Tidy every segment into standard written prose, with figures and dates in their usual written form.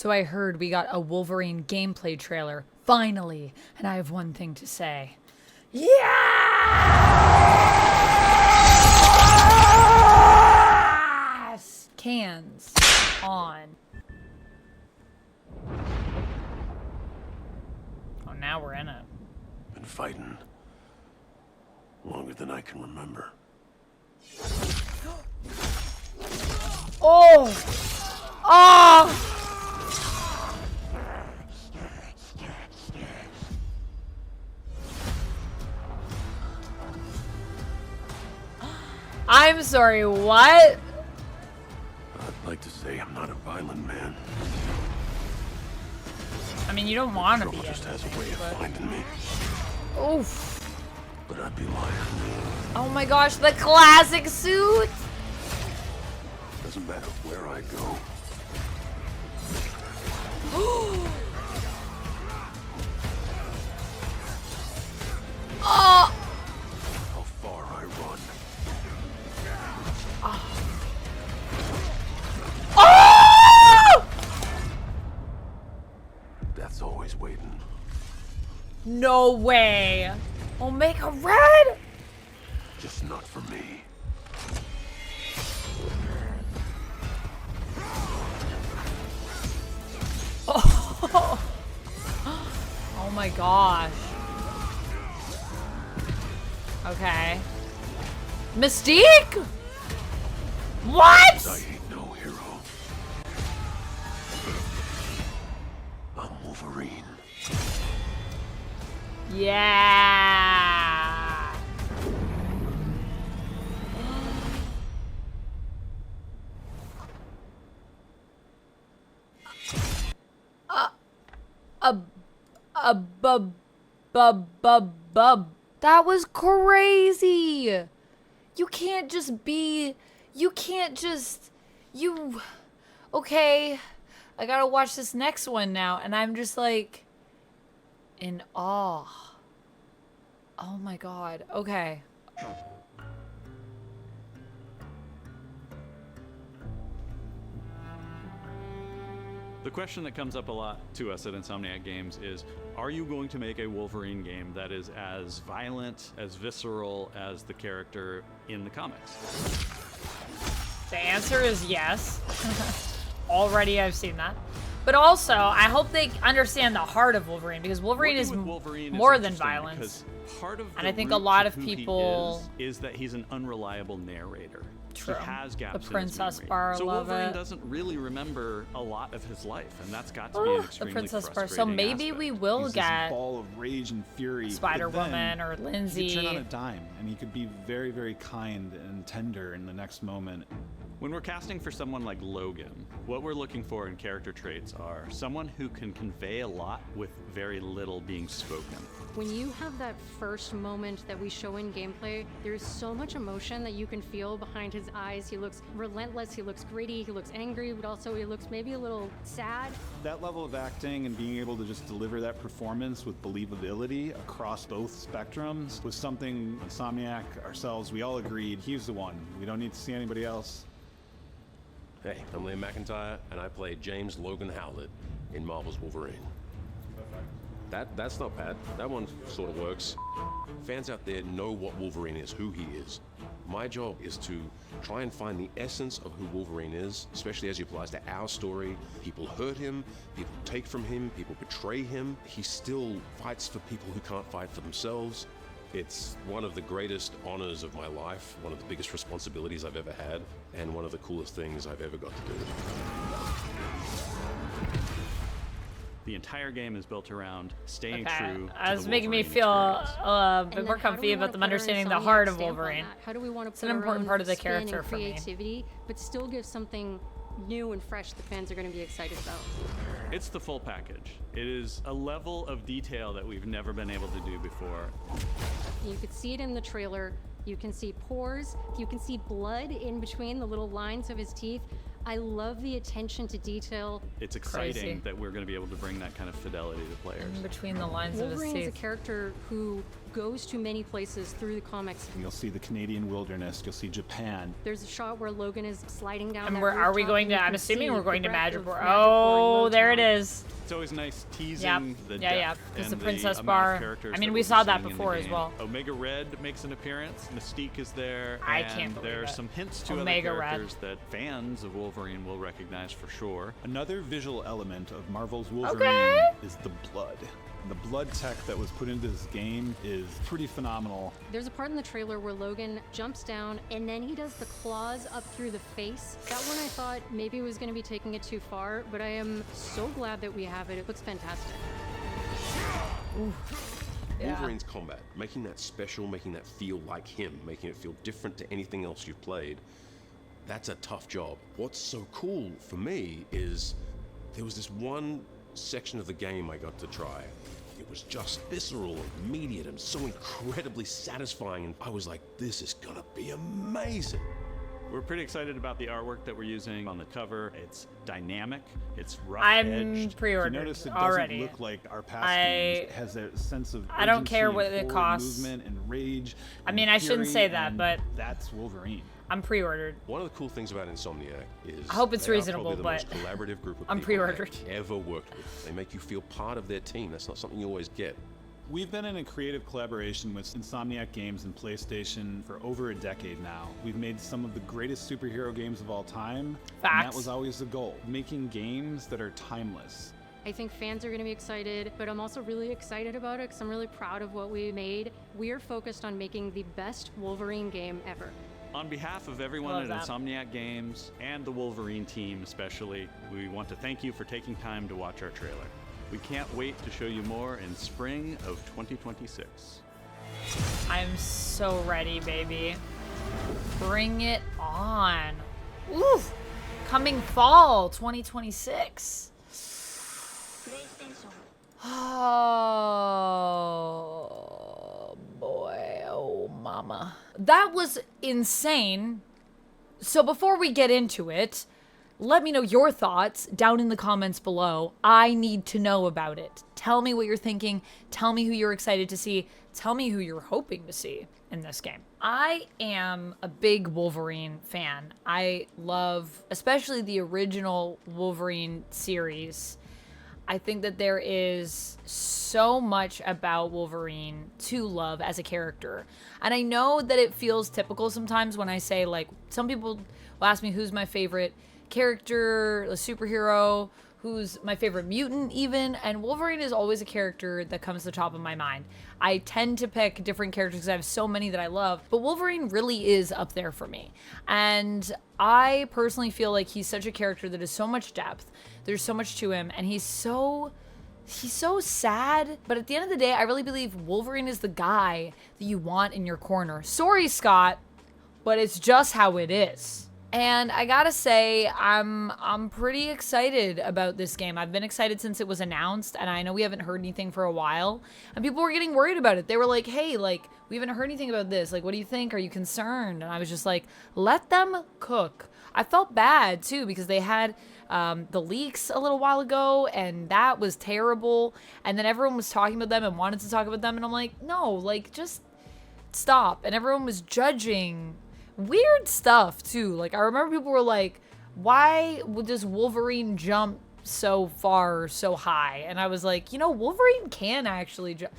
So I heard we got a Wolverine gameplay trailer, finally, and I have one thing to say. Yes! Cans on. Oh, now we're in it. Been fighting longer than I can remember. Oh! Oh! I'm sorry, what? I'd like to say I'm not a violent man. I mean, you don't want to be. Just has a way of finding me. Oof. But I'd be lying. Oh my gosh, the classic suit! Doesn't matter where I go. Oh! How far I run. Oh! Death's always waiting. No way. Omega Red? Just not for me. Oh, oh my gosh. Okay. Mystique? What? I ain't no hero. I'm Wolverine. Yeah. That was crazy. You can't just be, okay, I gotta watch this next one now, and I'm just like, in awe. Oh my god, okay. The question that comes up a lot to us at Insomniac Games is, are you going to make a Wolverine game that is as violent, as visceral as the character in the comics? The answer is yes. Already I've seen that. But also, I hope they understand the heart of Wolverine, because Wolverine is more than violence. Part of and I think a lot of people is that he's an unreliable narrator. True. He has gaps the Princess in his Bar, so love Wolverine it. doesn't really remember a lot of his life, and that's got to be an extremely the Princess Bar. frustrating So maybe aspect. we will He's get this ball of rage and fury. Spider-Woman or Lindsay. He could turn on a dime, and he could be very, very kind and tender in the next moment. When we're casting for someone like Logan, what we're looking for in character traits are someone who can convey a lot with very little being spoken. When you have that first moment that we show in gameplay, there's so much emotion that you can feel behind his eyes. He looks relentless, he looks gritty, he looks angry, but also he looks maybe a little sad. That level of acting and being able to just deliver that performance with believability across both spectrums was something Insomniac, ourselves, we all agreed he's the one. We don't need to see anybody else. Hey, I'm Liam McIntyre, and I play James Logan Howlett in Marvel's Wolverine. That's not bad. That one sort of works. Fans out there know what Wolverine is, who he is. My job is to try and find the essence of who Wolverine is, especially as it applies to our story. People hurt him, people take from him, people betray him. He still fights for people who can't fight for themselves. It's one of the greatest honors of my life, one of the biggest responsibilities I've ever had, and one of the coolest things I've ever got to do. The entire game is built around staying true to It's the making me Wolverine feel experience. a bit more comfy about them understanding the heart of Wolverine. How do we want to It's an important part of the character for me. Creativity, but still give something new and fresh that fans are going to be excited about. It's the full package. It is a level of detail that we've never been able to do before. You could see it in the trailer. You can see pores. You can see blood in between the little lines of his teeth. I love the attention to detail. It's exciting Crazy. that we're going to be able to bring that kind of fidelity to players. In between the lines of his Wolverine is a teeth. character who goes to many places through the comics. You'll see the Canadian wilderness. You'll see Japan. There's a shot where Logan is sliding down. And that are we rooftop going and to, you I'm can assuming see we're going the to wreck Magic of War. Magic War in Oh, there it Motown. is. It's always nice teasing Yep. the Yeah, yeah. depth There's and the Princess amount of Bar. characters I mean, that we we'll saw be that seeing in the before as game. well. Omega Red makes an appearance. Mystique is there. I and can't believe there are it. some hints to Omega other Red. characters that fans of Wolverine will recognize for sure. Another visual element of Marvel's Wolverine Okay. is the blood. The blood tech that was put into this game is pretty phenomenal. There's a part in the trailer where Logan jumps down and then he does the claws up through the face. That one I thought maybe was going to be taking it too far, but I am so glad that we have it. It looks fantastic. Yeah. Wolverine's combat, making that special, making that feel like him, making it feel different to anything else you've played, that's a tough job. What's so cool for me is there was this one section of the game I got to try. It was just visceral and immediate and so incredibly satisfying, and I was like, this is gonna be amazing. We're pretty excited about the artwork that we're using on the cover. It's dynamic. It's rough I'm edged. You pre-ordered notice it doesn't already. look like our past I- games. It has a sense of I don't care urgency what and it forward costs. movement and rage. I and mean, I shouldn't fury, say that, and but- that's Wolverine. I'm pre-ordered. One of the cool things about Insomniac is I hope it's they are reasonable, probably the but most collaborative group of I'm people I've pre-ordered. ever worked with. They make you feel part of their team. That's not something you always get. We've been in a creative collaboration with Insomniac Games and PlayStation for over a decade now. We've made some of the greatest superhero games of all time. And Facts. that was always the goal, making games that are timeless. I think fans are going to be excited, but I'm also really excited about it because I'm really proud of what we made. We're focused on making the best Wolverine game ever. On behalf of everyone Love at that. Insomniac Games and the Wolverine team especially, we want to thank you for taking time to watch our trailer. We can't wait to show you more in spring of 2026. I'm so ready, baby. Bring it on. Oof. Coming fall 2026. Oh boy, oh mama. That was insane. So before we get into it, let me know your thoughts down in the comments below. I need to know about it. Tell me what you're thinking. Tell me who you're excited to see. Tell me who you're hoping to see in this game. I am a big Wolverine fan. I love, especially the original Wolverine series. I think that there is so much about Wolverine to love as a character. And I know that it feels typical sometimes when I say, like, some people will ask me who's my favorite character, a superhero, who's my favorite mutant even, and Wolverine is always a character that comes to the top of my mind. I tend to pick different characters because I have so many that I love, but Wolverine really is up there for me. And I personally feel like he's such a character that has so much depth, there's so much to him, and he's so sad, but at the end of the day, I really believe Wolverine is the guy that you want in your corner. Sorry, Scott, but it's just how it is. And I gotta say, I'm pretty excited about this game. I've been excited since it was announced, and I know we haven't heard anything for a while. And people were getting worried about it. They were like, hey, like, we haven't heard anything about this. Like, what do you think? Are you concerned? And I was just like, let them cook. I felt bad, too, because they had the leaks a little while ago, and that was terrible. And then everyone was talking about them and wanted to talk about them, and I'm like, no, like, just stop. And everyone was judging weird stuff too. Like, I remember people were like, why would this Wolverine jump so far, so high? And I was like, you know, Wolverine can actually jump.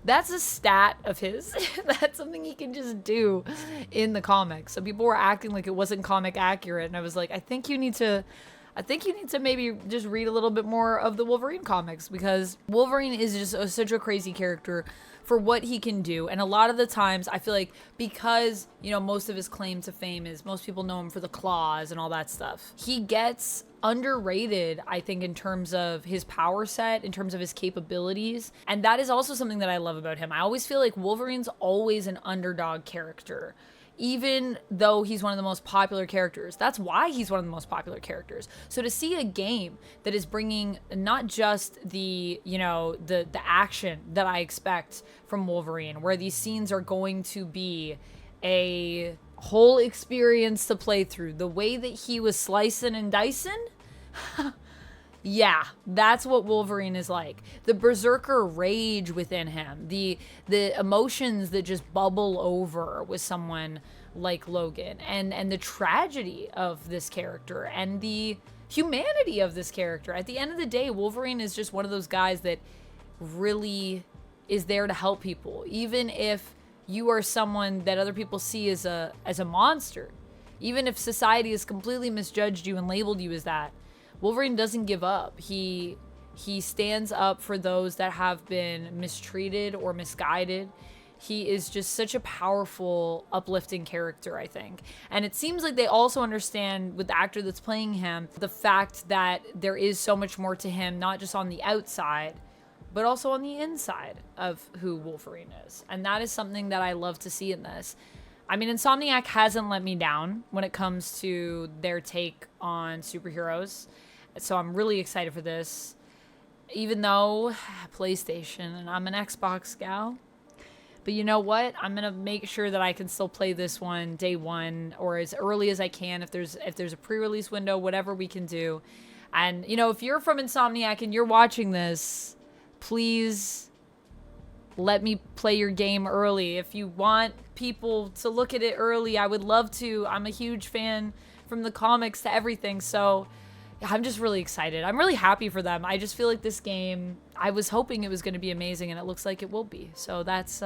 That's a stat of his. That's something he can just do in the comics. So people were acting like it wasn't comic accurate, and I was like, I think you need to maybe just read a little bit more of the Wolverine comics, because Wolverine is just such a crazy character for what he can do. And a lot of the times I feel like, because, you know, most of his claim to fame is most people know him for the claws and all that stuff, he gets underrated, I think, in terms of his power set, in terms of his capabilities. And that is also something that I love about him. I always feel like Wolverine's always an underdog character, even though he's one of the most popular characters. That's why he's one of the most popular characters. So to see a game that is bringing not just the, you know, the action that I expect from Wolverine, where these scenes are going to be a whole experience to play through, the way that he was slicing and dicing, yeah, that's what Wolverine is like. The berserker rage within him, the emotions that just bubble over with someone like Logan, and the tragedy of this character and the humanity of this character. At the end of the day, Wolverine is just one of those guys that really is there to help people, even if you are someone that other people see as a monster. Even if society has completely misjudged you and labeled you as that, Wolverine doesn't give up. He stands up for those that have been mistreated or misguided. He is just such a powerful, uplifting character, I think. And it seems like they also understand, with the actor that's playing him, the fact that there is so much more to him, not just on the outside, but also on the inside of who Wolverine is. And that is something that I love to see in this. I mean, Insomniac hasn't let me down when it comes to their take on superheroes. So I'm really excited for this. Even though PlayStation and I'm an Xbox gal. But you know what? I'm going to make sure that I can still play this one day one or as early as I can if there's a pre-release window, whatever we can do. And, you know, if you're from Insomniac and you're watching this, please let me play your game early. If you want people to look at it early, I would love to. I'm a huge fan from the comics to everything. So I'm just really excited. I'm really happy for them. I just feel like this game, I was hoping it was going to be amazing, and it looks like it will be. So that's,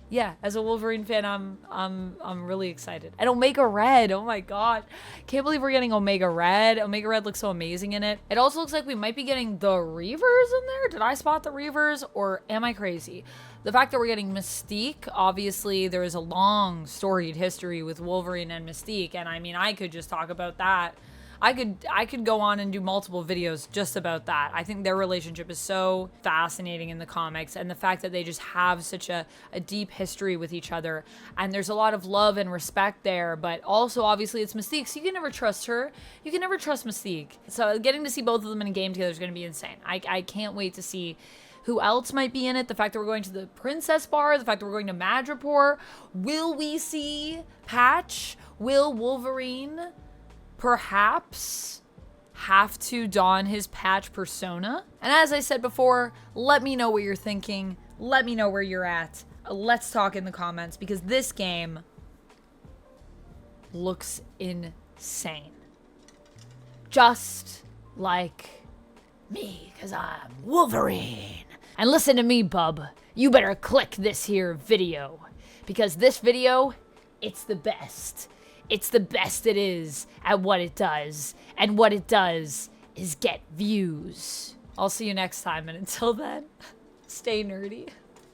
yeah, as a Wolverine fan, I'm really excited. And Omega Red, oh my God. Can't believe we're getting Omega Red. Omega Red looks so amazing in it. It also looks like we might be getting the Reavers in there. Did I spot the Reavers, or am I crazy? The fact that we're getting Mystique, obviously there is a long storied history with Wolverine and Mystique, and I mean, I could just talk about that. I could go on and do multiple videos just about that. I think their relationship is so fascinating in the comics, and the fact that they just have such a deep history with each other, and there's a lot of love and respect there, but also obviously it's Mystique, so you can never trust her. You can never trust Mystique. So getting to see both of them in a game together is going to be insane. I can't wait to see who else might be in it. The fact that we're going to the Princess Bar, the fact that we're going to Madripoor. Will we see Patch? Will Wolverine perhaps have to don his Patch persona? And as I said before, let me know what you're thinking. Let me know where you're at. Let's talk in the comments, because this game looks insane. Just like me, because I'm Wolverine. And listen to me, bub. You better click this here video, because this video, it's the best. It's the best it is at what it does. And what it does is get views. I'll see you next time. And until then, stay nerdy.